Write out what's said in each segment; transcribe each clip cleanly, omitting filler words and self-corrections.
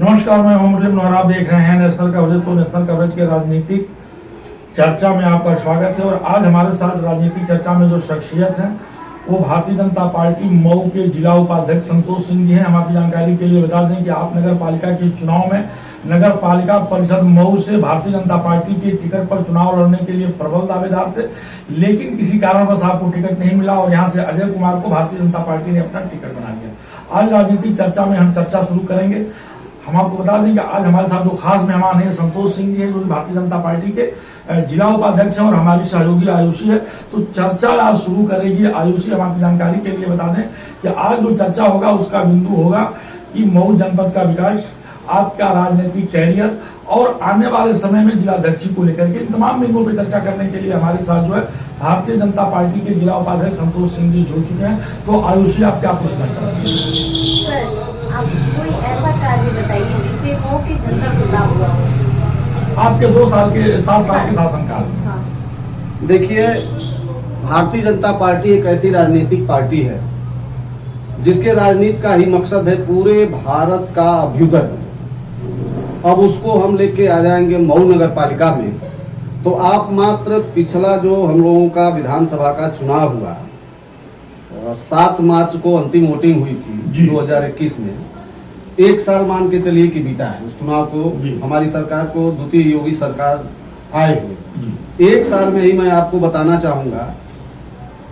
नमस्कार, मैं मोहम्मद इब्न और आप देख रहे हैं नेशनल कवरेज। तो नेशनल कवरेज के राजनीतिक चर्चा में आपका स्वागत है। और आज हमारे साथ राजनीतिक चर्चा में जो शख्सियत है वो भारतीय जनता पार्टी मऊ के जिला उपाध्यक्ष संतोष सिंह जी हैं। हम आपकी जानकारी के लिए बता दें कि आप नगर पालिका के चुनाव में नगर पालिका परिषद मऊ से भारतीय जनता पार्टी के टिकट पर चुनाव लड़ने के लिए प्रबल दावेदार थे, लेकिन किसी कारणवश आपको टिकट नहीं मिला और यहाँ से अजय कुमार को भारतीय जनता पार्टी ने अपना टिकट बना लिया। आज राजनीतिक चर्चा में हम चर्चा शुरू करेंगे। हम आपको बता दें कि आज हमारे साथ जो खास मेहमान है संतोष सिंह जी हैं, जो भारतीय जनता पार्टी के जिला उपाध्यक्ष हैं और हमारी सहयोगी आयुषी है। तो चर्चा आज शुरू करेगी आयुषी। हम आपकी जानकारी के लिए बता दें कि आज जो चर्चा होगा उसका बिंदु होगा कि मऊ जनपद का विकास, आपका राजनीतिक कैरियर और आने वाले समय में जिलाध्यक्ष को लेकर के इन तमाम बिंदुओं पर चर्चा करने के लिए हमारे साथ जो है भारतीय जनता पार्टी के जिला उपाध्यक्ष संतोष सिंह जी जुड़ चुके हैं। तो आयुषी, आप क्या पूछना चाहते हैं? सर, आप कोई ऐसा कार्य बताइए जिससे मऊ की जनता को लाभ हुआ हो। आपके 7 साल के शासनकाल में। हाँ। देखिए, भारतीय जनता पार्टी एक ऐसी राजनीतिक पार्टी है जिसके राजनीति का ही मकसद है पूरे भारत का अभ्युदय। अब उसको हम लेके आ जाएंगे मऊ नगर पालिका में। तो आप मात्र पिछला जो हम लोगों का विधानसभा का चुनाव हुआ 7 मार्च को अंतिम वोटिंग हुई थी 2021 में, 1 साल मान के चलिए कि बीता है उस चुनाव को। हमारी सरकार को द्वितीय योगी सरकार आए हुए 1 साल में ही मैं आपको बताना चाहूंगा,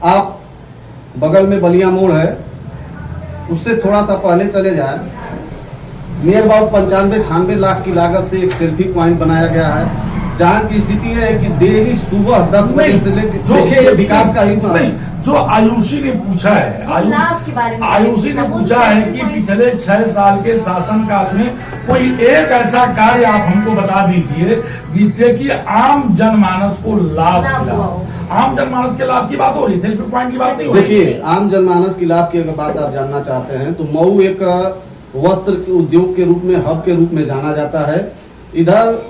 आप बगल में बलिया मोड़ है, उससे थोड़ा सा पहले चले जाए, नियर अबाउट 95-96 लाख की लागत से एक सेल्फी पॉइंट बनाया गया है, जहाँ की स्थिति है कि डेली सुबह 10 बजे से लेकर देखिए विकास का ही जो आयुषी ने पूछा है, आयुषी ने पूछा है कि पिछले 6 साल के शासनकाल में कोई एक ऐसा कार्य आप हमको बता दीजिए जिससे कि आम जनमानस को लाभ मिला। आम जनमानस के लाभ की बात हो रही थी, पॉइंट की बात नहीं हो रही। देखिए, आम जनमानस की लाभ की अगर बात आप जानना चाहते हैं तो मऊ एक वस्त्र उद्योग के रूप में, हब के रूप में जाना जाता है। इधर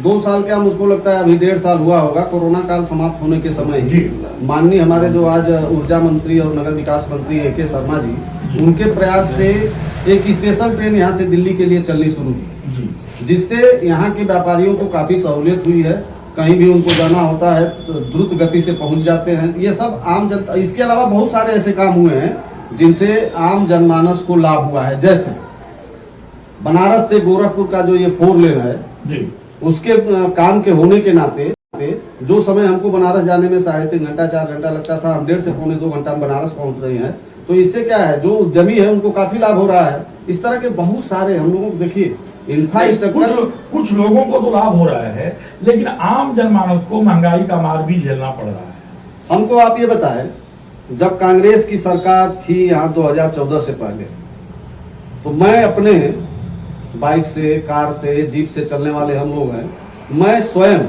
2 साल क्या, मुझको लगता है अभी 1.5 साल हुआ होगा, कोरोना काल समाप्त होने के समय ही माननीय हमारे जो आज ऊर्जा मंत्री और नगर विकास मंत्री AK शर्मा जी, उनके प्रयास से एक स्पेशल ट्रेन यहाँ से दिल्ली के लिए चलनी शुरू की, जिससे यहाँ के व्यापारियों को काफी सहूलियत हुई है। कहीं भी उनको जाना होता है तो द्रुत गति से पहुंच जाते हैं। ये सब आम जनता, इसके अलावा बहुत सारे ऐसे काम हुए हैं जिनसे आम जनमानस को लाभ हुआ है। जैसे बनारस से गोरखपुर का जो ये 4 लेन है, उसके काम के होने के नाते जो समय हमको बनारस जाने में 3.5 घंटा 4 घंटा लगता था, हम 1.5 से पौने 2 घंटा में बनारस पहुंच रहे हैं। तो इससे क्या है, जो उद्यमी है उनको काफी लाभ हो रहा है। इस तरह के बहुत सारे हम लोगों को देखिए इंफ्रास्ट्रक्चर, कुछ लोगों को तो लाभ हो रहा है, लेकिन आम जनमानस को महंगाई का मार भी झेलना पड़ रहा है। हमको आप ये बताएं, जब कांग्रेस की सरकार थी यहाँ 2014 से पहले, तो मैं अपने बाइक से, कार से, जीप से चलने वाले हम लोग हैं, मैं स्वयं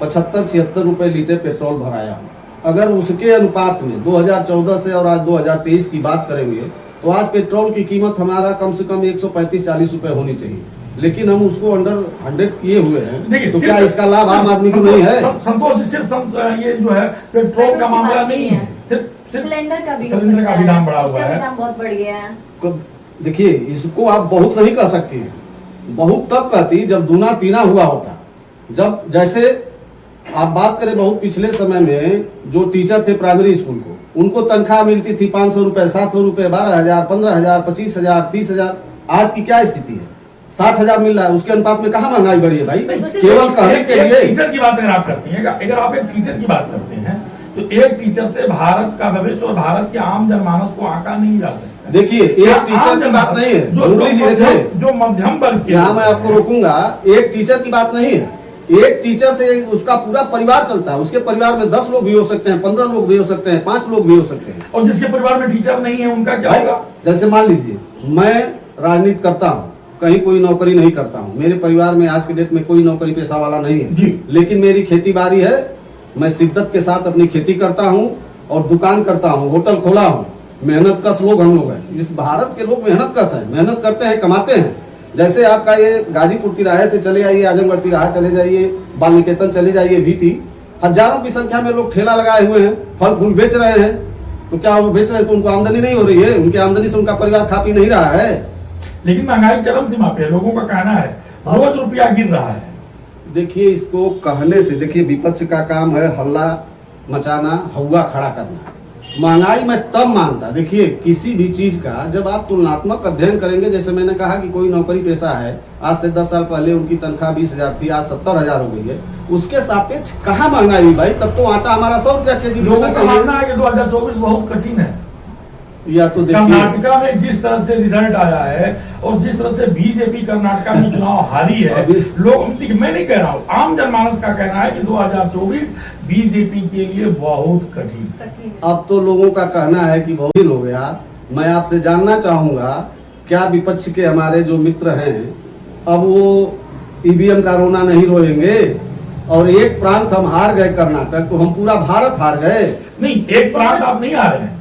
75-76 रुपए लीटर पेट्रोल भराया हूँ। अगर उसके अनुपात में 2014 से और आज 2023 की बात करेंगे तो आज पेट्रोल की कीमत हमारा कम से कम 135-40 रुपए होनी चाहिए, लेकिन हम उसको अंडर 100 किए हुए हैं। तो क्या इसका लाभ आम आदमी को नहीं है? संतोष, सिर्फ ये जो है पेट्रोल का मामला नहीं है, सिर्फ सिलेंडर का भी दाम बढ़ा हुआ है, दाम बहुत बढ़ गया है। देखिए, इसको आप बहुत नहीं कह सकती हैं। बहुत तब कहती जब दूना तीना हुआ होता। जब जैसे आप बात करें बहुत पिछले समय में जो टीचर थे प्राइमरी स्कूल को, उनको तनख्वाह मिलती थी 500 रुपए, 700 रुपए, 12,000, 15,000, 25,000, 30,000। आज की क्या स्थिति है? 60,000 मिल रहा है। उसके अनुपात में कहाँ महंगाई बढ़ी है भाई? केवल कहने के लिए टीचर की बात अगर आप करती हैं, अगर आप एक टीचर की बात करते हैं तो एक टीचर से भारत का भविष्य और भारत के आम जनमानस को आंका नहीं जा सकता। देखिए, एक टीचर की बात नहीं है, जो मध्यम वर्ग के, यहाँ मैं आपको रोकूंगा, एक टीचर की बात नहीं है। एक टीचर से उसका पूरा परिवार चलता है। उसके परिवार में 10 लोग भी हो सकते हैं, 15 लोग भी हो सकते हैं, 5 लोग भी हो सकते हैं। और जिसके परिवार में टीचर नहीं है उनका क्या होगा? जैसे मान लीजिए मैं राजनीति करता हूँ, कहीं कोई नौकरी नहीं करता हूँ, मेरे परिवार में आज के डेट में कोई नौकरी पेशा वाला नहीं है, लेकिन मेरी खेती बाड़ी है, मैं शिद्दत के साथ अपनी खेती करता हूँ और दुकान करता हूँ, होटल खोला हूँ। मेहनत कश लोग हम लोग हैं। इस भारत के लोग मेहनत कश है, मेहनत करते हैं, कमाते हैं। जैसे आपका ये गाजीपुर तिराहे से चले आइए, आजमगढ़ तिराहा चले जाइए, बाल निकेतन चले जाइए, VT, हजारों की संख्या में लोग ठेला लगाए हुए हैं, फल फूल बेच रहे हैं। तो क्या वो बेच रहे हैं तो उनको आमदनी नहीं हो रही है? उनकी आमदनी से उनका परिवार खा पी नहीं रहा है? लेकिन महंगाई चरम सीमा पे है, लोगों का कहना है रोज रुपया गिर रहा है। देखिए, इसको कहने से, देखिए विपक्ष का काम है हल्ला मचाना, हवा खड़ा करना। महंगाई में तब मानता, देखिए किसी भी चीज का जब आप तुलनात्मक अध्ययन करेंगे, जैसे मैंने कहा कि कोई नौकरी पेशा है, आज से 10 साल पहले उनकी तनख्वाह 20,000 थी, आज 70,000 हो गई है, उसके सापेक्ष कहाँ महंगाई हुई भाई? तब तो आटा हमारा 100 रुपया केजी लोगों होना का चाहिए। मानना है कि 2024 बहुत कठिन है। या तो देखिए, कर्नाटका में जिस तरह से रिजल्ट आया है और जिस तरह से बीजेपी कर्नाटका में चुनाव हारी है, लोग, मैं नहीं कह रहा हूँ, आम जनमानस का कहना है कि 2024 बीजेपी के लिए बहुत कठिन है। अब तो लोगों का कहना है कि बहुत दिन हो गया। मैं आपसे जानना चाहूंगा, क्या विपक्ष के हमारे जो मित्र हैं अब वो ईवीएम का रोना नहीं रोएंगे? और एक प्रांत हम हार गए कर्नाटक, तो हम पूरा भारत हार गए। नहीं, एक प्रांत आप नहीं हारे हैं।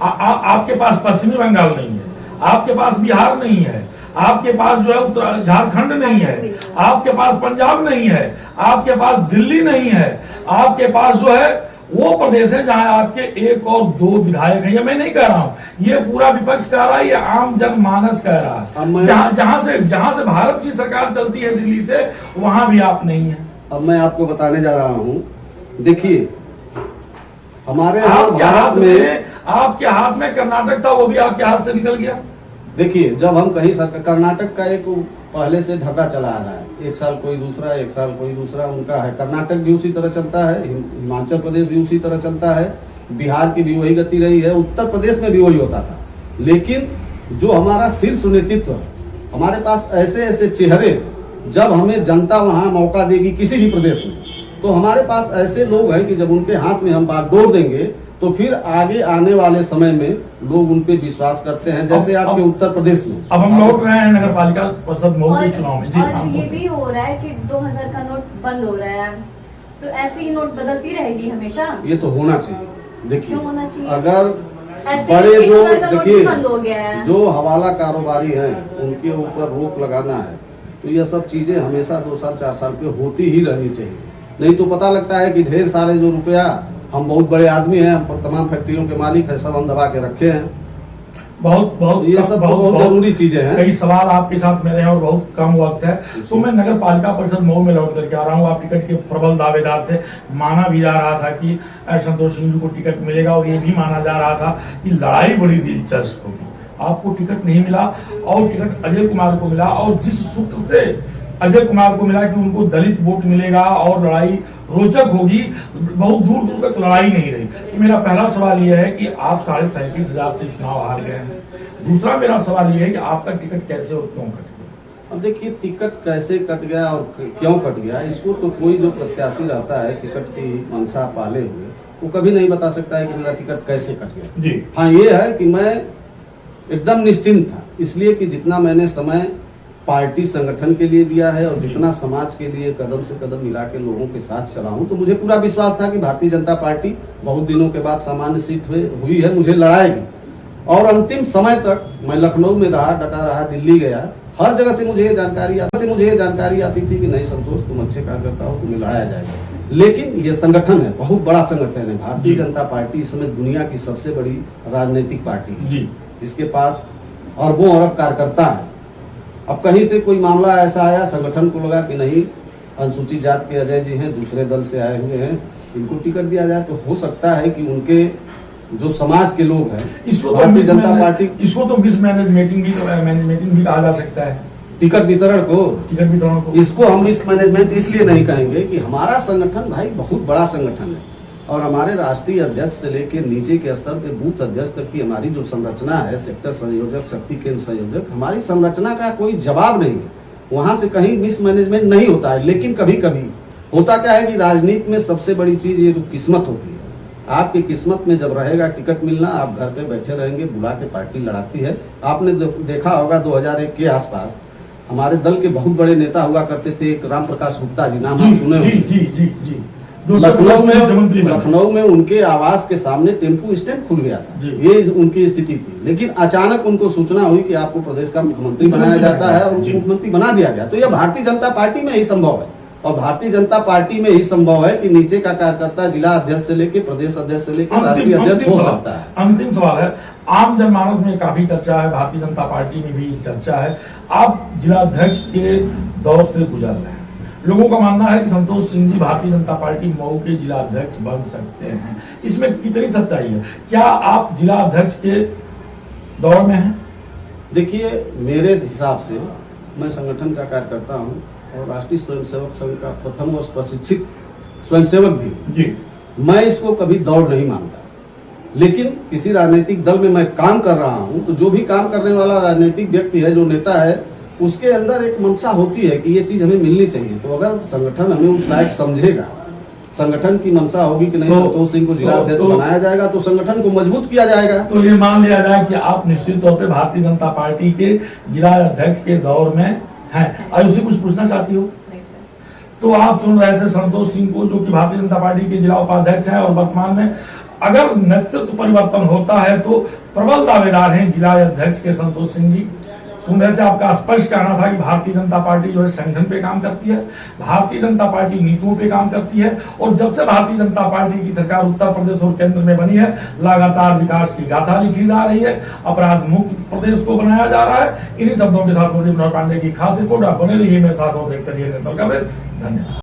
आपके पास पश्चिमी बंगाल नहीं है, आपके पास बिहार नहीं है, आपके पास जो है झारखंड नहीं है, आपके पास पंजाब नहीं है, आपके पास दिल्ली नहीं है, आपके पास जो है वो प्रदेश है जहां आपके 1 और 2 विधायक हैं। ये मैं नहीं कह रहा हूं, ये पूरा विपक्ष कह रहा है, ये आम जनमानस कह रहा है। जहां से भारत की सरकार चलती है दिल्ली से, वहां भी आप नहीं है। अब मैं आपको बताने जा रहा हूं, देखिए हमारे यहाँ भारत में, आपके हाथ में कर्नाटक था, वो भी आपके हाथ से निकल गया। देखिए जब हम कहीं कर्नाटक का एक पहले से ढर्रा चला आ रहा है, एक साल कोई दूसरा, एक साल कोई दूसरा उनका है। कर्नाटक भी उसी तरह चलता है, हिमाचल प्रदेश भी उसी तरह चलता है, बिहार की भी वही गति रही है, उत्तर प्रदेश में भी वही होता था। लेकिन जो हमारा शीर्ष नेतृत्व, हमारे पास ऐसे ऐसे चेहरे, जब हमें जनता वहां मौका देगी किसी भी प्रदेश में, तो हमारे पास ऐसे लोग हैं कि जब उनके हाथ में हम बागडोर देंगे तो फिर आगे आने वाले समय में लोग उन पे विश्वास करते हैं, जैसे आपके उत्तर प्रदेश में। अब हम लौट रहे हैं नगर पालिका परिषद मऊ के चुनाव में। जी, और ये भी हो रहा है कि 2000 का नोट बंद हो रहा है, तो ऐसे ही नोट बदलती रहेगी हमेशा? ये तो होना चाहिए। देखिए, क्यों होना चाहिए? अगर ऐसे बड़े जो, 1000 का नोट भी बंद हो गया है, देखिए जो हवाला कारोबारी हैं उनके ऊपर रोक लगाना है, तो ये सब चीजें हमेशा 2 साल 4 साल पे होती ही रहनी चाहिए। नहीं तो पता लगता है कि ढेर सारे जो रुपया, हम बहुत बड़े आदमी हैं, हम तमाम फैक्ट्रियों के मालिक हैं, सब हम दबा के रखे हैं। ये सब बहुत जरूरी चीजें हैं। कई सवाल आपके साथ मेरे हैं और बहुत कम वक्त है, तो मैं नगर पालिका परिषद मऊ में लौट करके आ रहा हूँ। आप टिकट के प्रबल दावेदार थे, माना भी जा रहा था कि संतोष सिंह जी को टिकट मिलेगा, और ये भी माना जा रहा था कि लड़ाई बड़ी दिलचस्प होगी। आपको टिकट नहीं मिला और टिकट अजय कुमार को मिला, और जिस सूत्र से अजय कुमार को मिला कि उनको दलित वोट मिलेगा और लड़ाई रोचक होगी, बहुत दूर दूर तक लड़ाई नहीं रही। तो मेरा पहला सवाल यह है कि आप 37,500 से चुनाव हार गए हैं। दूसरा मेरा सवाल यह है कि आपका टिकट कैसे और क्यों कट गया? अब देखिए, टिकट कैसे कट गया और क्यों कट गया, इसको तो कोई जो प्रत्याशी रहता है टिकट की मंशा पाले हुए, वो कभी नहीं बता सकता है कि मेरा टिकट कैसे कट गया। जी हाँ, ये है कि मैं एकदम निश्चिंत था, इसलिए कि जितना मैंने समय पार्टी संगठन के लिए दिया है और जितना समाज के लिए कदम से कदम मिला के लोगों के साथ चला हूं, तो मुझे पूरा विश्वास था कि भारतीय जनता पार्टी बहुत दिनों के बाद सामान्य सीट हुई है, मुझे लड़ाएगी। और अंतिम समय तक मैं लखनऊ में रहा, डटा रहा, दिल्ली गया, हर जगह से मुझे ये जानकारी आती थी कि नहीं संतोष, तुम अच्छे कार्यकर्ता हो, तुम्हें लड़ाया जाएगा। लेकिन ये संगठन है, बहुत बड़ा संगठन है। भारतीय जनता पार्टी इस समय दुनिया की सबसे बड़ी राजनीतिक पार्टी है जी। इसके पास अरबों अरब कार्यकर्ता है। अब कहीं से कोई मामला ऐसा आया, संगठन को लगा कि नहीं, अनुसूचित जात के अजय जी हैं, दूसरे दल से आए हुए हैं, इनको टिकट दिया जाए, तो हो सकता है कि उनके जो समाज के लोग हैं, भारतीय जनता पार्टी, इसको तो मिसमैनेजमेंट भी कहा जा सकता है। टिकट वितरण को इसको हम मिसमैनेजमेंट इसलिए नहीं कहेंगे कि हमारा संगठन भाई बहुत बड़ा संगठन है, और हमारे राष्ट्रीय अध्यक्ष से लेकर नीचे के स्तर पे बूथ अध्यक्ष तक की हमारी जो संरचना है, सेक्टर संयोजक, शक्ति केंद्र संयोजक, हमारी संरचना का कोई जवाब नहीं है। वहां से कहीं मिसमैनेजमेंट नहीं होता है। लेकिन कभी कभी होता क्या है कि राजनीति में सबसे बड़ी चीज ये जो किस्मत होती है, आपकी किस्मत में जब रहेगा टिकट मिलना, आप घर पे बैठे रहेंगे, बुला के पार्टी लड़ाती है। आपने देखा होगा 2001 के आसपास हमारे दल के बहुत बड़े नेता हुआ करते थे, एक राम प्रकाश गुप्ता जी, नाम आप सुने होंगे। लखनऊ में उनके आवास के सामने टेम्पू स्टैंड खुल गया था, ये उनकी स्थिति थी। लेकिन अचानक उनको सूचना हुई कि आपको प्रदेश का मुख्यमंत्री बनाया जाता है, और मुख्यमंत्री बना दिया गया। तो यह भारतीय जनता पार्टी में ही संभव है, और भारतीय जनता पार्टी में ही संभव है कि नीचे का कार्यकर्ता जिला अध्यक्ष से लेके प्रदेश अध्यक्ष से लेके राष्ट्रीय अध्यक्ष हो सकता है। अंतिम सवाल है, आम जनमानस में काफी चर्चा है, भारतीय जनता पार्टी में भी चर्चा है, आप जिला अध्यक्ष के दौर से गुजर रहे हैं, लोगों का मानना है कि संतोष सिंह जी भारतीय जनता पार्टी मऊ के जिला अध्यक्ष बन सकते हैं, इसमें कितनी सच्चाई है? क्या आप जिला अध्यक्ष के दौर में हैं? देखिए, मेरे हिसाब से मैं संगठन का कार्यकर्ता हूं और राष्ट्रीय स्वयंसेवक संघ का प्रथम वर्ष प्रशिक्षित स्वयंसेवक भी हूं। जी, मैं इसको कभी दौड़ नहीं मानता, लेकिन किसी राजनीतिक दल में मैं काम कर रहा हूं तो जो भी काम करने वाला राजनीतिक व्यक्ति है, जो नेता है, उसके अंदर एक मंशा होती है कि ये चीज हमें मिलनी चाहिए। तो अगर संगठन हमें उस लायक समझेगा, संगठन की मंशा होगी कि नहीं संतोष सिंह को जिला अध्यक्ष बनाया जाएगा, तो संगठन को मजबूत किया जाएगा। तो ये मान लिया जाए कि आप निश्चित तौर पे भारतीय जनता पार्टी के जिला अध्यक्ष के दौर में हैं। और उसे कुछ पूछना चाहती हो? नहीं सर। तो आप सुन रहे थे संतोष सिंह को, जो कि भारतीय जनता पार्टी के जिला उपाध्यक्ष हैं और वर्तमान में अगर नेतृत्व परिवर्तन होता है तो प्रबल दावेदार हैं जिला अध्यक्ष के संतोष सिंह जी। सुन रहे थे, आपका स्पष्ट कहना था कि भारतीय जनता पार्टी जो है संगठन पे काम करती है, भारतीय जनता पार्टी नीतियों पे काम करती है, और जब से भारतीय जनता पार्टी की सरकार उत्तर प्रदेश और केंद्र में बनी है, लगातार विकास की गाथा लिखी जा रही है, अपराध मुक्त प्रदेश को बनाया जा रहा है। इन्हीं शब्दों के साथ मुरली मनोहर पांडे की खास रिपोर्ट। आप बने रहिए मेरे साथ और देखते रहिए नेशनल कवरेज। धन्यवाद।